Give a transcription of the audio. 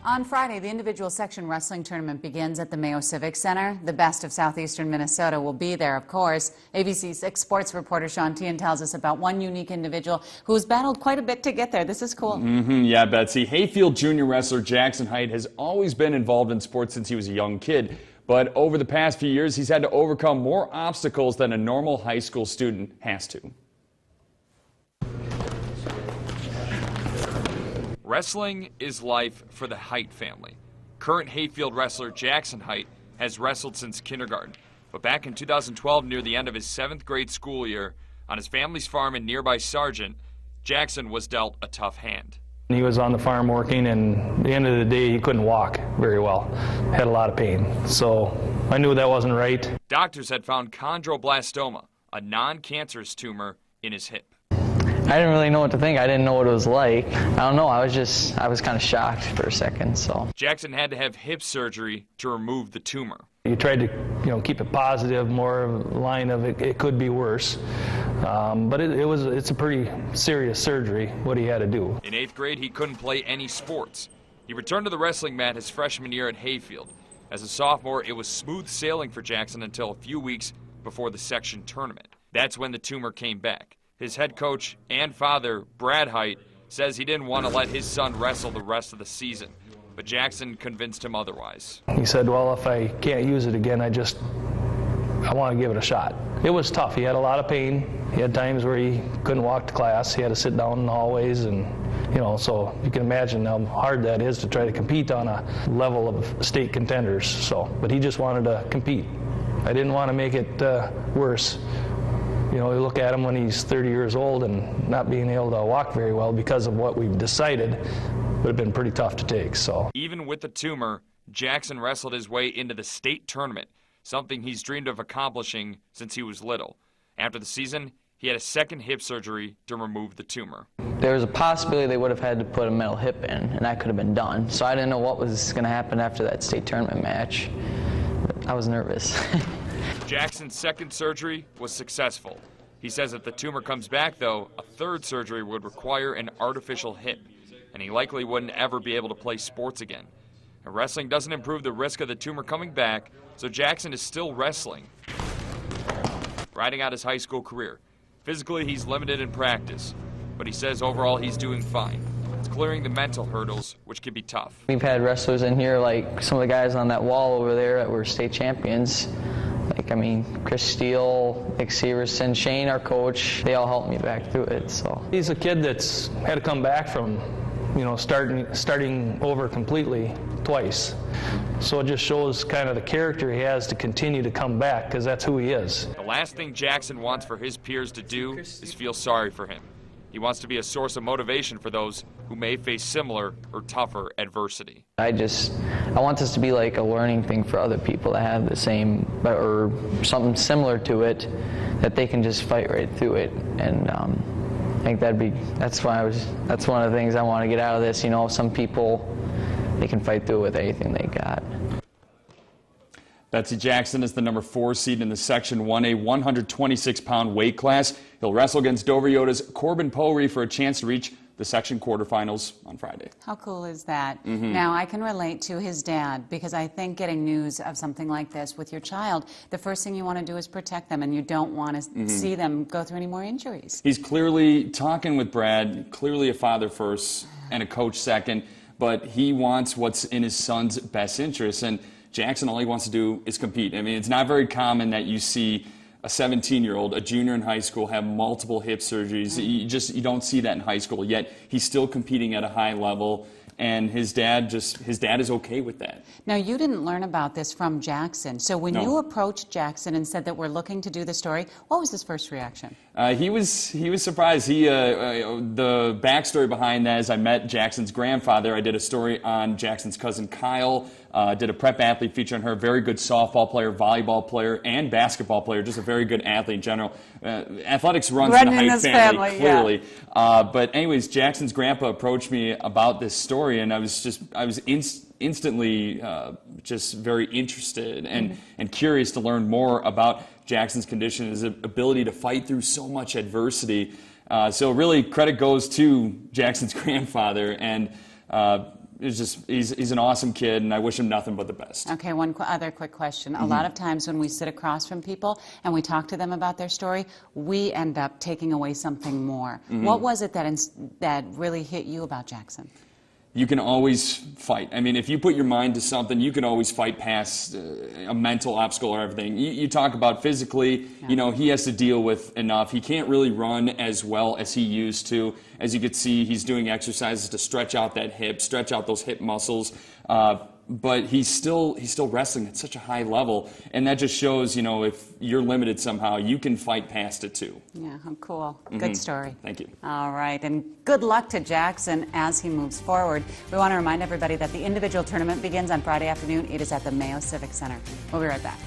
On Friday, the individual section wrestling tournament begins at the Mayo Civic Center. The best of southeastern Minnesota will be there, of course. ABC 6 sports reporter Tehan tells us about one unique individual who's battled quite a bit to get there. This is cool. Yeah, Betsy. Hayfield junior wrestler Jackson Heydt has always been involved in sports since he was a young kid. But over the past few years, he's had to overcome more obstacles than a normal high school student has to. Wrestling is life for the Heydt family. Current Hayfield wrestler Jackson Heydt has wrestled since kindergarten. But back in 2012, near the end of his 7th grade school year, on his family's farm in nearby Sargent, Jackson was dealt a tough hand. He was on the farm working, and at the end of the day, he couldn't walk very well. Had a lot of pain. So I knew that wasn't right. Doctors had found chondroblastoma, a non-cancerous tumor in his hip. I didn't really know what to think. I didn't know what it was like. I don't know. I was kind of shocked for a second. So Jackson had to have hip surgery to remove the tumor. You tried to, keep it positive, more line of it could be worse. But it's a pretty serious surgery, what he had to do. In 8th grade, he couldn't play any sports. He returned to the wrestling mat his freshman year at Hayfield. As a sophomore, it was smooth sailing for Jackson until a few weeks before the section tournament. That's when the tumor came back. His head coach and father, Brad Heydt, says he didn't want to let his son wrestle the rest of the season, but Jackson convinced him otherwise. He said, well, if I can't use it again, I want to give it a shot. It was tough. He had a lot of pain. He had times where he couldn't walk to class. He had to sit down in the hallways, and so you can imagine how hard that is to try to compete on a level of state contenders. But he just wanted to compete. I didn't want to make it worse. You look at him when he's 30 years old and not being able to walk very well because of what we've decided would have been pretty tough to take. So even with the tumor, Jackson wrestled his way into the state tournament, something he's dreamed of accomplishing since he was little. After the season, he had a second hip surgery to remove the tumor. there was a possibility they would have had to put a metal hip in, and that could have been done. So I didn't know what was going to happen after that state tournament match. I was nervous. Jackson's second surgery was successful. He says if the tumor comes back, though, a third surgery would require an artificial hip, and he likely wouldn't ever be able to play sports again. And wrestling doesn't improve the risk of the tumor coming back, so Jackson is still wrestling, riding out his high school career. Physically, he's limited in practice, but he says overall he's doing fine. It's clearing the mental hurdles, which can be tough. We've had wrestlers in here, like some of the guys on that wall over there that were state champions. Chris Steele, Nick Severson, Shane, our coach, they all helped me back through it. So he's a kid that's had to come back from, starting over completely twice. So it just shows kind of the character he has to continue to come back, because that's who he is. The last thing Jackson wants for his peers to do is feel sorry for him. He wants to be a source of motivation for those who may face similar or tougher adversity. I want this to be like a learning thing for other people that have the same or something similar to it, that they can just fight right through it. And I think that's one of the things I want to get out of this. Some people, they can fight through it with anything they got. Betsy Jackson is the number 4 seed in the Section 1A 126-pound weight class. He'll wrestle against Dover Yota's Corbin Powrey for a chance to reach the section quarterfinals on Friday. How cool is that? Now, I can relate to his dad, because I think getting news of something like this with your child, the first thing you want to do is protect them, and you don't want to see them go through any more injuries. He's clearly talking with Brad, clearly a father first and a coach second, but he wants what's in his son's best interest. And Jackson, all he wants to do is compete. It's not very common that you see a 17-year-old, a junior in high school, have multiple hip surgeries. You don't see that in high school, yet he's still competing at a high level, and his dad is okay with that. Now, you didn't learn about this from Jackson. So when you approached Jackson and said that we're looking to do the story, what was his first reaction? He was surprised. The backstory behind that is I met Jackson's grandfather. I did a story on Jackson's cousin Kyle. Did a prep athlete feature on her. Very good softball player, volleyball player, and basketball player. Just a very good athlete in general. Athletics runs in the Heydt family, clearly. Yeah. But anyways, Jackson's grandpa approached me about this story, and I was instantly just very interested and curious to learn more about Jackson's condition, his ability to fight through so much adversity. So really, credit goes to Jackson's grandfather, and it's just he's an awesome kid, and I wish him nothing but the best. Okay, one other quick question. A lot of times when we sit across from people and we talk to them about their story, we end up taking away something more. What was it that really hit you about Jackson? You can always fight. I mean, if you put your mind to something, you can always fight past a mental obstacle or everything. You talk about physically, you know, he has to deal with enough. He can't really run as well as he used to. As you can see, he's doing exercises to stretch out that hip, stretch out those hip muscles. But he's still wrestling at such a high level, and that just shows, you know, if you're limited somehow, you can fight past it too. Yeah, cool. Good story. Thank you. All right, and good luck to Jackson as he moves forward. We want to remind everybody that the individual tournament begins on Friday afternoon. It is at the Mayo Civic Center. We'll be right back.